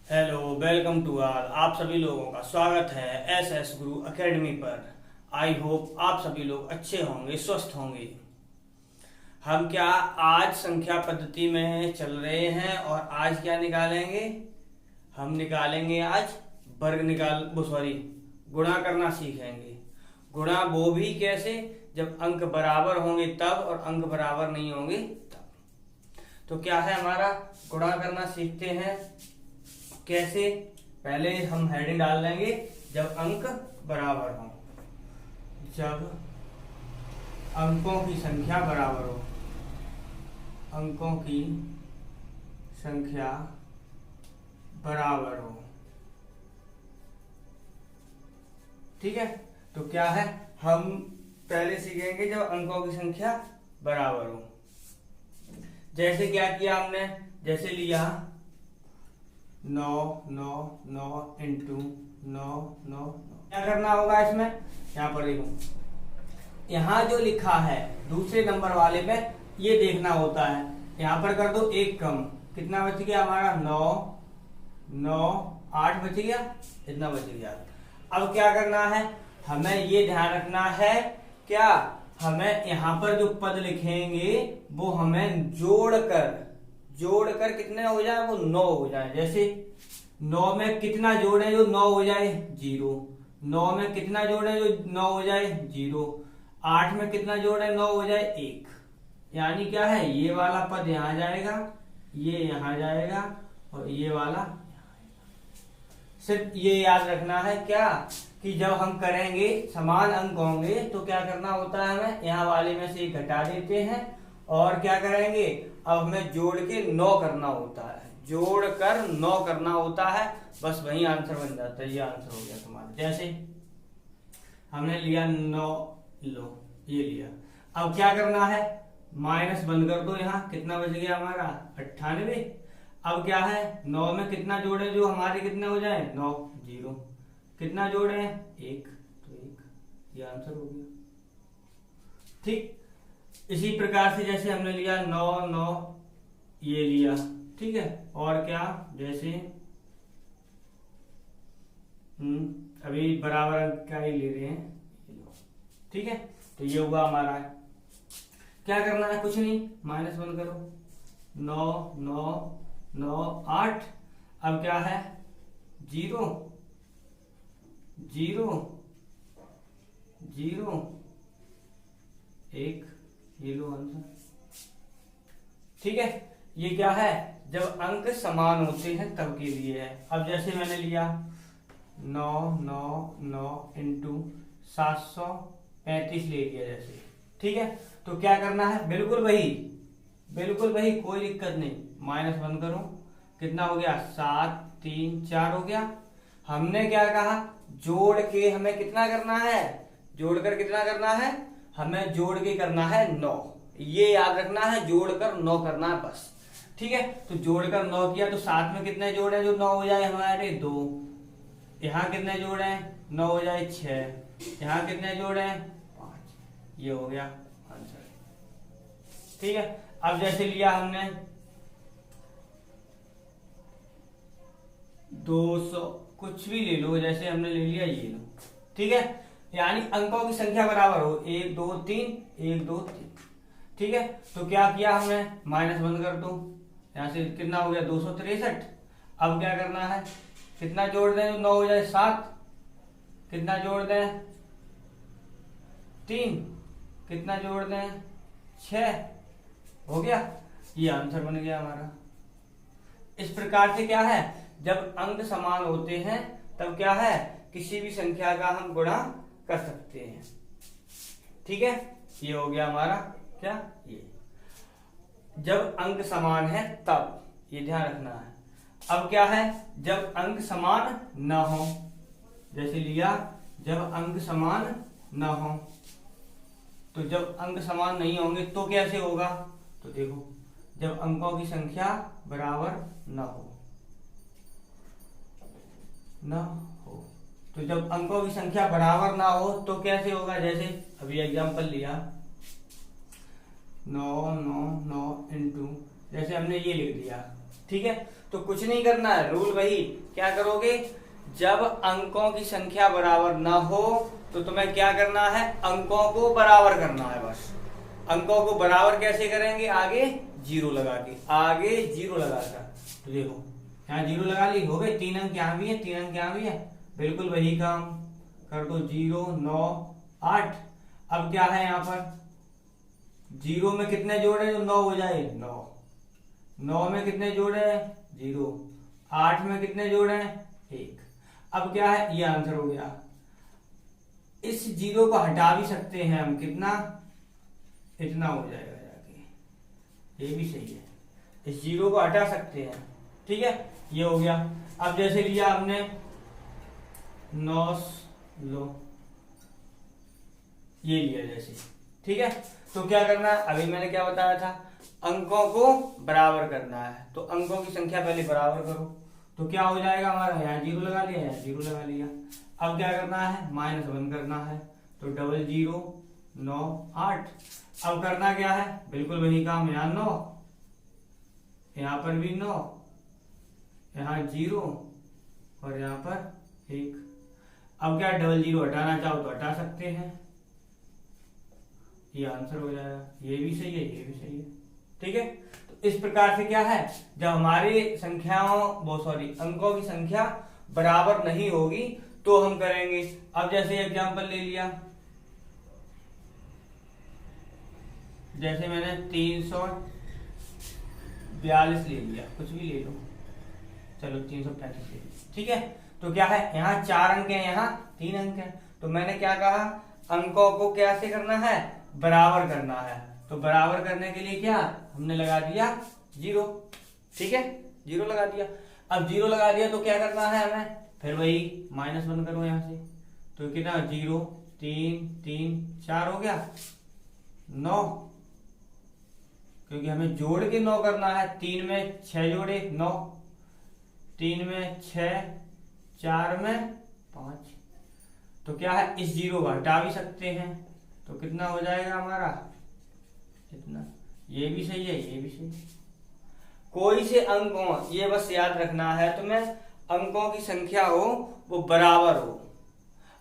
Hello, welcome to all. आप सभी लोगों का स्वागत है एस एस गुरु एकेडमी पर। आई होप आप सभी लोग अच्छे होंगे, स्वस्थ होंगे। हम क्या आज संख्या पद्धति में चल रहे हैं और आज क्या निकालेंगे? हम निकालेंगे आज गुणा करना सीखेंगे। गुणा वो भी कैसे, जब अंक बराबर होंगे तब, और अंक बराबर नहीं होंगे तब। तो क्या है हमारा, गुणा करना सीखते हैं। कैसे? पहले हम हेडिंग डाल देंगे जब अंक बराबर हो। जब अंकों की संख्या बराबर हो, अंकों की संख्या बराबर हो। ठीक है, तो क्या है, हम पहले सीखेंगे जब अंकों की संख्या बराबर हो। जैसे क्या किया हमने, जैसे लिया 9 9 9 इंटू 9 9। क्या करना होगा इसमें? यहाँ पर देखो, यहाँ जो लिखा है दूसरे नंबर वाले में ये देखना होता है। यहाँ पर कर दो एक कम, कितना बच गया हमारा? 9 9 8 बच गया, इतना बच गया। अब क्या करना है, हमें ये ध्यान रखना है, क्या हमें यहाँ पर जो पद लिखेंगे वो हमें जोड़कर कितने हो जाए, वो 9 हो जाए। जैसे 9 में कितना जोड़े जो 9 हो जाए? 0। 9 में कितना जोड़े जो 9 हो जाए? 0। 8 में कितना जोड़े 9 हो जाए? 1। यानी क्या है, ये वाला पद यहाँ जाएगा, ये यहाँ जाएगा, और ये वाला। सिर्फ ये याद रखना है क्या, कि जब हम करेंगे समान अंक होंगे तो क्या करना होता है, हमें यहाँ वाले में से घटा देते हैं और क्या करेंगे, अब हमें जोड़ के 9 करना होता है, जोड़कर 9 करना होता है। बस वही आंसर बन जाता है। ये आंसर हो गया तुम्हारा। जैसे हमने लिया 9, लो ये लिया। अब क्या करना है, माइनस बंद कर दो। यहाँ कितना बच गया हमारा? 98। अब क्या है, 9 में कितना जोड़े जो हमारे कितने हो जाए? 9। 0 कितना जोड़े? 1, तो 1। ये आंसर हो गया। ठीक, इसी प्रकार से जैसे हमने लिया 9 9, ये लिया। ठीक है, और क्या, जैसे अभी बराबर अंक का ही ले रहे हैं। ठीक है, तो ये हुआ हमारा। क्या करना है, कुछ नहीं, माइनस बंद करो। 9 9 9 8। अब क्या है, 0 0 0 1। ये लो आंसर। ठीक है, ये क्या है, जब अंक समान होते हैं तब के लिए है। अब जैसे मैंने लिया 9 9 9 इंटू 735 ले लिया जैसे। ठीक है, तो क्या करना है, बिल्कुल वही, कोई दिक्कत नहीं। माइनस बंद करो, कितना हो गया? 7 3 4 हो गया। हमने क्या कहा, जोड़ के हमें कितना करना है, जोड़कर कितना करना है, हमें जोड़ के करना है 9। ये याद रखना है, जोड़कर 9 करना है बस। ठीक है, तो जोड़कर 9 किया तो साथ में कितने जोड़े जो 9 हो जाए हमारे? 2। यहाँ कितने जोड़े? 9 हो जाए 6। यहाँ कितने जोड़े? 5। ये हो गया आंसर। ठीक है, अब जैसे लिया हमने 200, कुछ भी ले लो, जैसे हमने ले लिया ये लो। ठीक है, यानी अंकों की संख्या बराबर हो, 1 2 3 1 2 3। ठीक है, तो क्या किया हमने, माइनस बंद कर दो। यहाँ से कितना हो गया? 263। अब क्या करना है, कितना जोड़ दें तो 9 हो जाए? 7। कितना जोड़ दें? 3। कितना जोड़ दें? 6। हो गया, ये आंसर बन गया हमारा। इस प्रकार से क्या है, जब अंक समान होते हैं तब क्या है, किसी भी संख्या का हम गुणा कर सकते हैं। ठीक है, ये हो गया हमारा क्या, ये जब अंक समान है तब, ये ध्यान रखना है। अब क्या है, जब अंक समान न हो, जैसे लिया जब अंक समान न हो, तो जब अंक समान नहीं होंगे तो कैसे होगा, तो देखो जब अंकों की संख्या बराबर न हो, तो जब अंकों की संख्या बराबर ना हो तो कैसे होगा। जैसे अभी एग्जांपल लिया 9 9 9 इंटू, जैसे हमने ये लिख दिया ठीक है, तो कुछ नहीं करना है, रूल वही। क्या करोगे, जब अंकों की संख्या बराबर ना हो तो तुम्हें क्या करना है, अंकों को बराबर करना है। बस अंकों को बराबर कैसे करेंगे, आगे जीरो लगा के, आगे जीरो लगाकर। तो देखो यहाँ जीरो लगा ली, हो गए 3 अंक यहाँ भी है, 3 अंक यहाँ भी है, बिल्कुल वही काम कर दो। 0 9 8। अब क्या है यहाँ पर, जीरो में कितने जोड़े तो 9 हो जाए, 9। 9 में कितने जोड़े, 0। 8 में कितने जोड़े, 1। अब क्या है, ये आंसर हो गया। इस जीरो को हटा भी सकते हैं हम, कितना, इतना हो जाएगा जाके, ये भी सही है, इस जीरो को हटा सकते हैं। ठीक है, ये हो गया। अब जैसे लिया हमने 9 लो, ये लिया जैसे, ठीक है, तो क्या करना है, अभी मैंने क्या बताया था, अंकों को बराबर करना है। तो अंकों की संख्या पहले बराबर करो, तो क्या हो जाएगा हमारा, यहाँ जीरो लगा लिया, यहाँ जीरो लगा लिया। अब क्या करना है, -1 करना है, तो 0 0 9 8। अब करना क्या है, बिल्कुल वही काम, यहाँ 9, यहाँ पर भी 9, यहाँ 0 और यहाँ पर 1। अब क्या 0 0 हटाना चाहो तो हटा सकते हैं, ये आंसर हो जाएगा। ये भी सही है, ये भी सही है। ठीक है, तो इस प्रकार से क्या है, जब हमारी अंकों की संख्या बराबर नहीं होगी तो हम करेंगे। अब जैसे एग्जांपल ले लिया, जैसे मैंने 342 ले लिया, कुछ भी ले लो, चलो 335 ले लिया। ठीक है, तो क्या है, यहाँ 4 अंक है, यहाँ 3 अंक है, तो मैंने क्या कहा, अंकों को कैसे करना है, बराबर करना है। तो बराबर करने के लिए क्या हमने लगा दिया, 0। ठीक है, 0 लगा दिया। अब 0 लगा दिया तो क्या करना है हमें, फिर वही -1 करो यहाँ से, तो कितना, 0 3 3 4 हो गया, 9, क्योंकि हमें जोड़ के 9 करना है। 3 में 6 जोड़े 9, 3 में 6, 4 में 5। तो क्या है, इस 0 को हटा भी सकते हैं, तो कितना हो जाएगा हमारा, इतना। ये भी सही है, ये भी सही है। कोई से अंक हो, ये बस याद रखना है तुम्हें, अंकों की संख्या हो वो बराबर हो,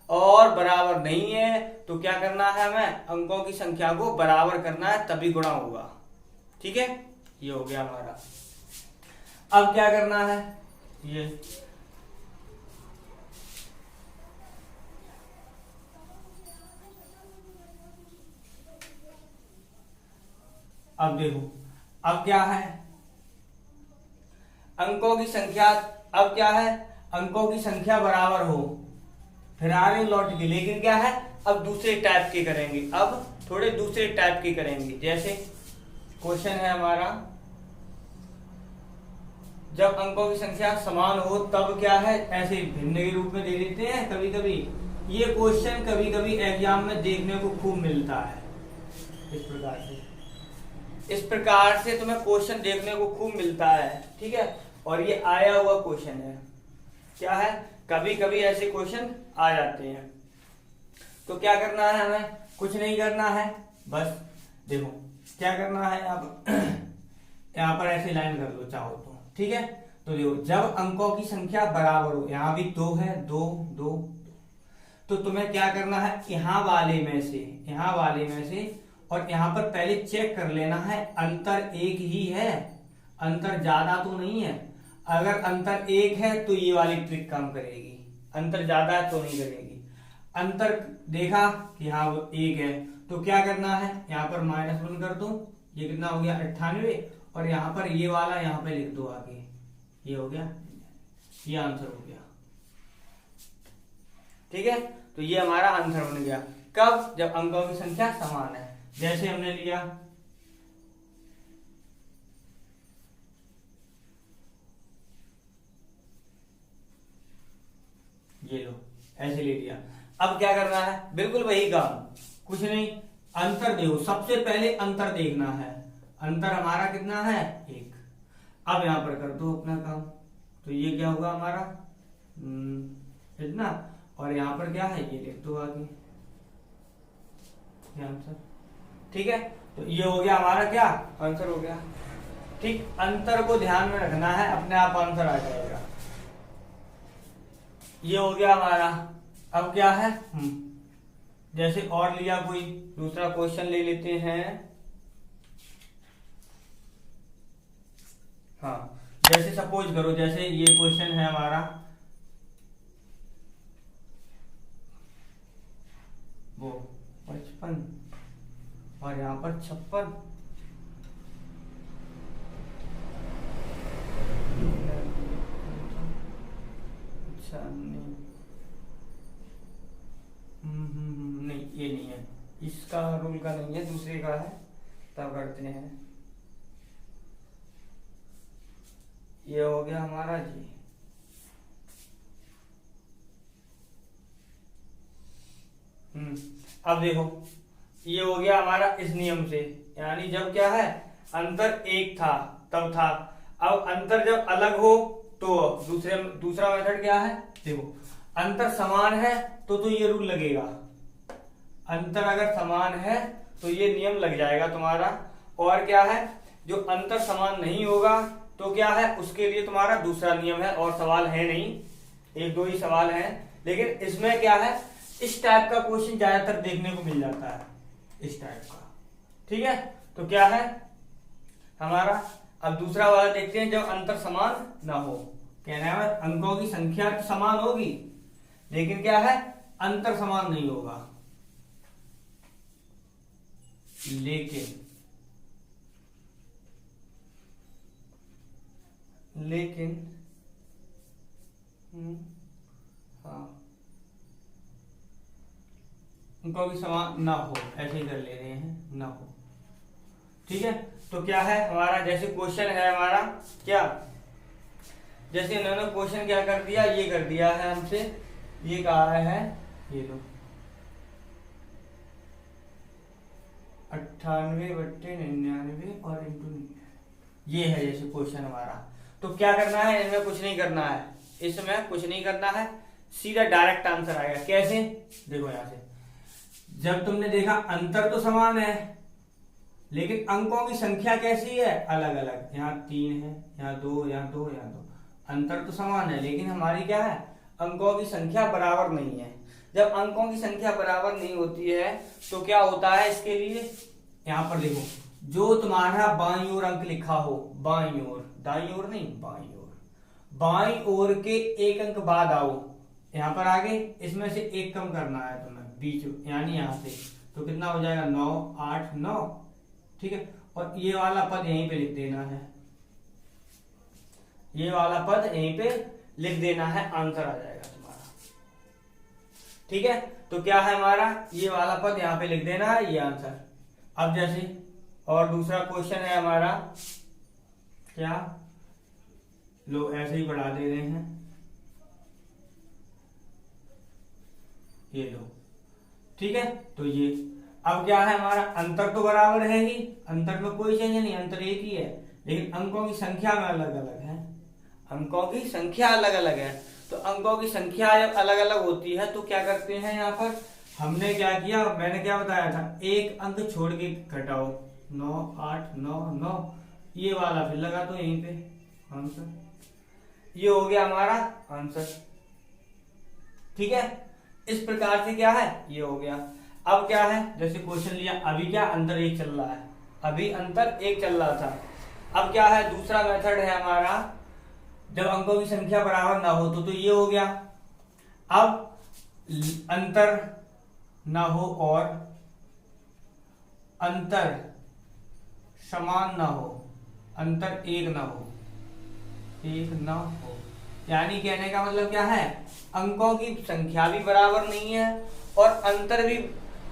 और बराबर नहीं है तो क्या करना है, हमें अंकों की संख्या को बराबर करना है, तभी गुणा होगा। ठीक है, ये हो गया हमारा। अब क्या करना है, ये अब देखो, अब क्या है, अंकों की संख्या, अब क्या है, अंकों की संख्या बराबर हो, फिर आ रहे लौट के, लेकिन क्या है, अब दूसरे टाइप के करेंगे, अब थोड़े दूसरे टाइप के करेंगे। जैसे क्वेश्चन है हमारा, जब अंकों की संख्या समान हो तब क्या है, ऐसे भिन्न के रूप में दे देते हैं कभी कभी। ये क्वेश्चन कभी कभी एग्जाम में देखने को खूब मिलता है, इस प्रकार से, इस प्रकार से तुम्हें क्वेश्चन देखने को खूब मिलता है। ठीक है, और ये आया हुआ क्वेश्चन है, क्या है, कभी कभी ऐसे क्वेश्चन आ जाते हैं। तो क्या करना है हमें, कुछ नहीं करना है, बस देखो क्या करना है, अब यहाँ पर ऐसे लाइन कर लो चाहो तो। ठीक है, तो देखो, जब अंकों की संख्या बराबर हो, यहाँ भी 2 है, 2 2, तो तुम्हें क्या करना है, यहाँ वाले में से और यहाँ पर पहले चेक कर लेना है, अंतर 1 ही है, अंतर ज्यादा तो नहीं है। अगर अंतर 1 है तो ये वाली ट्रिक काम करेगी, अंतर ज्यादा है तो नहीं करेगी। अंतर देखा कि हाँ वो 1 है, तो क्या करना है, यहाँ पर -1 कर दो, ये कितना हो गया, 98, और यहाँ पर ये वाला यहाँ पे लिख दो आगे, ये हो गया, ये आंसर हो गया। ठीक है, तो ये हमारा आंसर बन गया। कब, जब अंकों की संख्या समान है। जैसे हमने लिया ये लो, ऐसे ले लिया। अब क्या करना है, बिल्कुल वही काम, कुछ नहीं, अंतर देखो, सबसे पहले अंतर देखना है, अंतर हमारा कितना है, 1। अब यहां पर कर दो अपना काम, तो ये क्या होगा हमारा, इतना, और यहाँ पर क्या है, ये लिख दो आगे, ये आंसर। ठीक है, तो ये हो गया हमारा क्या आंसर हो गया। ठीक, अंतर को ध्यान में रखना है, अपने आप आंसर आ जाएगा। ये हो गया हमारा। अब क्या है, जैसे और लिया कोई दूसरा क्वेश्चन ले लेते हैं। हाँ, जैसे सपोज करो, जैसे ये क्वेश्चन है हमारा, वो 55 और यहाँ पर 56। अच्छा नहीं, ये नहीं है, इसका रूल का नहीं है, दूसरे का है, तब करते हैं। ये हो गया हमारा जी। अब देखो, ये हो गया हमारा इस नियम से, यानी जब क्या है, अंतर एक था तब था, अब अंतर जब अलग हो तो दूसरा मेथड क्या है, देखो अंतर समान है तो ये रूल लगेगा, अंतर अगर समान है तो ये नियम लग जाएगा तुम्हारा। और क्या है, जो अंतर समान नहीं होगा तो क्या है, उसके लिए तुम्हारा दूसरा नियम है, और सवाल है नहीं, एक दो ही सवाल हैं, लेकिन इसमें क्या है, इस टाइप का क्वेश्चन ज्यादातर देखने को मिल जाता है, इस टाइप का। ठीक है, तो क्या है हमारा, अब दूसरा वाला देखते हैं, जब अंतर समान ना हो, कहना है अंकों की संख्या तो समान होगी लेकिन क्या है, अंतर समान नहीं होगा, लेकिन हाँ, उनको भी समान ना हो, ऐसे ही कर ले रहे हैं, ना हो। ठीक है, तो क्या है हमारा, जैसे क्वेश्चन है हमारा क्या, जैसे इन्होंने क्वेश्चन क्या कर दिया, ये कर दिया है हमसे, ये कहा है, ये लो 98/99 और इंटू, ये है जैसे क्वेश्चन हमारा। तो क्या करना है, इनमें कुछ नहीं करना है, इसमें कुछ नहीं करना है, सीधा डायरेक्ट आंसर आएगा। कैसे, देखो यहां से, जब तुमने देखा अंतर तो समान है लेकिन अंकों की संख्या कैसी है, अलग अलग, यहाँ 3 है, यहाँ 2, यहाँ 2, यहाँ 2, अंतर तो समान है लेकिन हमारी क्या है, अंकों की संख्या बराबर नहीं है। जब अंकों की संख्या बराबर नहीं होती है तो क्या होता है, इसके लिए यहाँ पर देखो, जो तुम्हारा बाईं ओर अंक लिखा हो, बाईं ओर, दाईं ओर नहीं, बाईं ओर, बाईं ओर के एक अंक बाद आओ, यहाँ पर आगे इसमें से एक कम करना है तुम्हें बीच, यानी यहाँ से, तो कितना हो जाएगा, 9, 8, 9। ठीक है, और ये वाला पद यहीं पे लिख देना है, ये वाला पद यहीं पे लिख देना है, आंसर आ जाएगा तुम्हारा। ठीक है, तो क्या है हमारा, ये वाला पद यहाँ पे लिख देना है, ये आंसर। अब जैसे और दूसरा क्वेश्चन है हमारा, क्या लो ऐसे ही बढ़ा दे रहे हैं, ये लो। ठीक है, तो ये अब क्या है हमारा, अंतर तो बराबर है ही, अंतर में कोई चेंज नहीं, अंतर एक ही है, लेकिन अंकों की संख्या में अलग अलग है, अंकों की संख्या अलग अलग है। तो अंकों की संख्या जब अलग अलग होती है तो क्या करते हैं, यहाँ पर हमने क्या किया, मैंने क्या बताया था, एक अंक छोड़ के घटाओ, 9, 8, 9, 9, ये वाला फिर लगा दो यहीं पे, आंसर, ये हो गया हमारा आंसर। ठीक है, इस प्रकार से क्या है, ये हो गया। अब क्या है, जैसे क्वेश्चन लिया, अभी क्या अंतर एक चल रहा है, अभी अंतर एक चल रहा था, अब क्या है, दूसरा मेथड है हमारा, जब अंकों की संख्या बराबर ना हो तो ये हो गया। अब अंतर ना हो और अंतर समान ना हो, अंतर एक ना हो, एक ना हो, यानी कहने का मतलब क्या है, अंकों की संख्या भी बराबर नहीं है और अंतर भी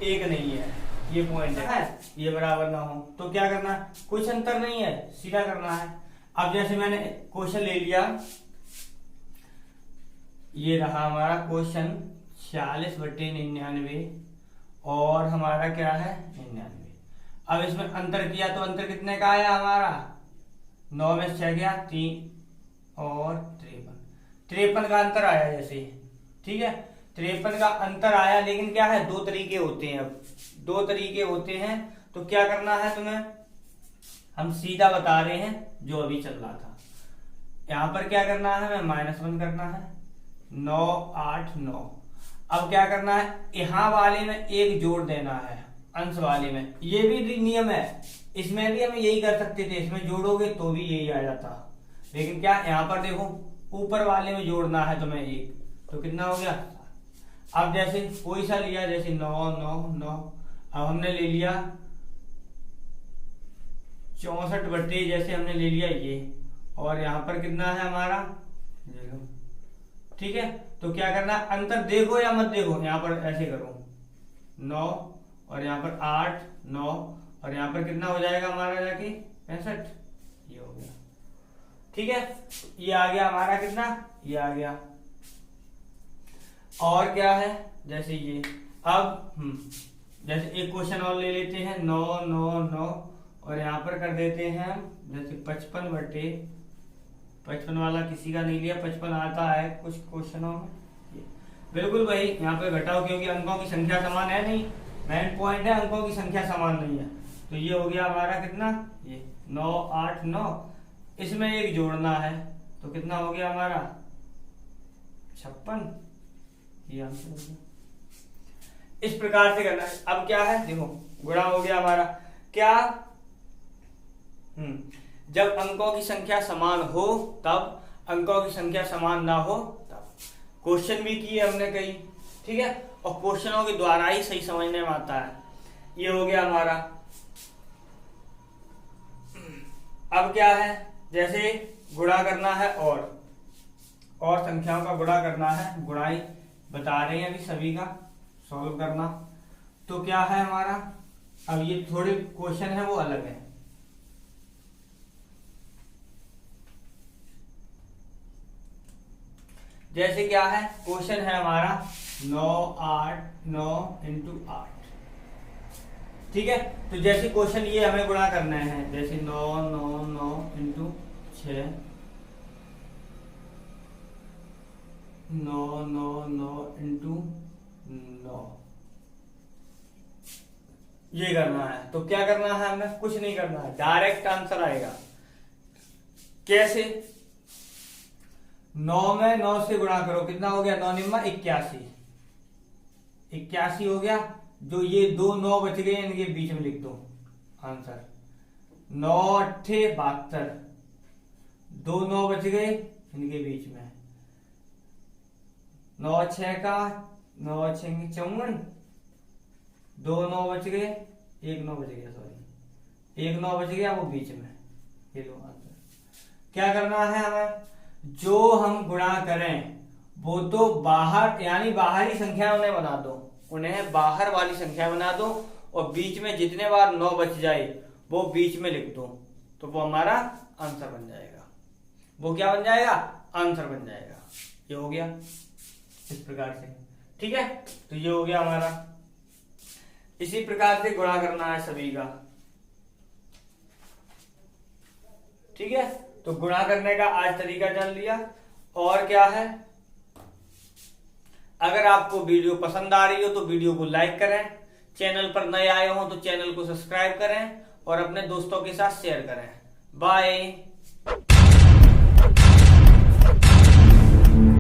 एक नहीं है, ये पॉइंट है, ये बराबर ना हो तो क्या करना है, कुछ अंतर नहीं है, सीधा करना है। अब जैसे मैंने क्वेश्चन ले लिया, ये रहा हमारा क्वेश्चन 46/99 और हमारा क्या है 99। अब इसमें अंतर किया तो अंतर कितने का आया हमारा, 9 में 6 गया 3 और 53 का अंतर आया जैसे। ठीक है, 53 का अंतर आया, लेकिन क्या है, दो तरीके होते हैं, अब दो तरीके होते हैं, तो क्या करना है तुम्हें, हम सीधा बता रहे हैं जो अभी चल रहा था। यहां पर क्या करना है, हमें -1 करना है, 9 8 9। अब क्या करना है, यहां वाले में एक जोड़ देना है अंश वाले में। ये भी नियम है, इसमें भी हम यही कर सकते थे, इसमें जोड़ोगे तो भी यही आ जाता, लेकिन क्या यहाँ पर देखो ऊपर वाले में जोड़ना है तुम्हें एक, तो कितना हो गया। अब जैसे कोई सा लिया, जैसे 9 9 9, अब हमने ले लिया 64 बटे जैसे हमने ले लिया ये, और यहाँ पर कितना है हमारा 0। ठीक है, तो क्या करना, अंतर देखो या मत देखो, यहाँ पर ऐसे करो 9 और यहाँ पर 8 9, और यहाँ पर कितना हो जाएगा हमारा जाके 65, ये हो गया। ठीक है, ये आ गया हमारा कितना, ये आ गया। और क्या है, जैसे ये अब जैसे एक क्वेश्चन और ले लेते हैं 9 9 9, और यहाँ पर कर देते हैं हम जैसे 55 बटे 55 वाला किसी का नहीं लिया, 55 आता है कुछ क्वेश्चनों में, बिल्कुल भाई यहाँ पे घटाओ, क्योंकि अंकों की संख्या समान है नहीं, मेन पॉइंट है अंकों की संख्या समान नहीं है। तो ये हो गया हमारा कितना, ये 9 8 9, इसमें एक जोड़ना है, तो कितना हो गया हमारा 56, ये आंसर हो गया। इस प्रकार से करना है। अब क्या है, देखो गुणा हो गया हमारा, क्या जब अंकों की संख्या समान हो तब, अंकों की संख्या समान ना हो तब। क्वेश्चन भी किए हमने कई, ठीक है, और क्वेश्चनों के द्वारा ही सही समझने में आता है। ये हो गया हमारा। अब क्या है, जैसे गुणा करना है और संख्याओं का गुणा करना है, गुणाई बता रहे हैं अभी सभी का सॉल्व करना। तो क्या है हमारा, अब ये थोड़े क्वेश्चन है वो अलग है। जैसे क्या है, क्वेश्चन है हमारा 9 8 9 इंटू 8, ठीक है। तो जैसे क्वेश्चन ये हमें गुणा करना है, जैसे 9 9 9 इंटू 6, 9 9 9 इंटू 9, ये करना है। तो क्या करना है, हमें कुछ नहीं करना है, डायरेक्ट आंसर आएगा। कैसे, 9 में 9 से गुणा करो, कितना हो गया, 9 निम्मा 81, 81 हो गया। जो ये 2 9 बच गए इनके बीच में लिख दो आंसर, 9 8 72, 2 9 बच गए इनके बीच में, 9 6 का 9 6 54, 2 9 बच गए, 1 9 बच गया, सॉरी 1 9 बच गया वो बीच में, ये लो आंसर। क्या करना है हमें, जो हम गुणा करें वो तो बाहर, यानी बाहरी संख्या उन्हें बना दो, उन्हें बाहर वाली संख्या बना दो, और बीच में जितने बार 9 बच जाए वो बीच में लिख दो, तो वो हमारा आंसर बन जाएगा। वो क्या बन जाएगा, आंसर बन जाएगा। ये हो गया इस प्रकार से, ठीक है। तो ये हो गया हमारा, इसी प्रकार से गुणा करना है सभी का, ठीक है। तो गुणा करने का आज तरीका जान लिया। और क्या है, अगर आपको वीडियो पसंद आ रही हो तो वीडियो को लाइक करें, चैनल पर नए आए हो तो चैनल को सब्सक्राइब करें, और अपने दोस्तों के साथ शेयर करें। बाय।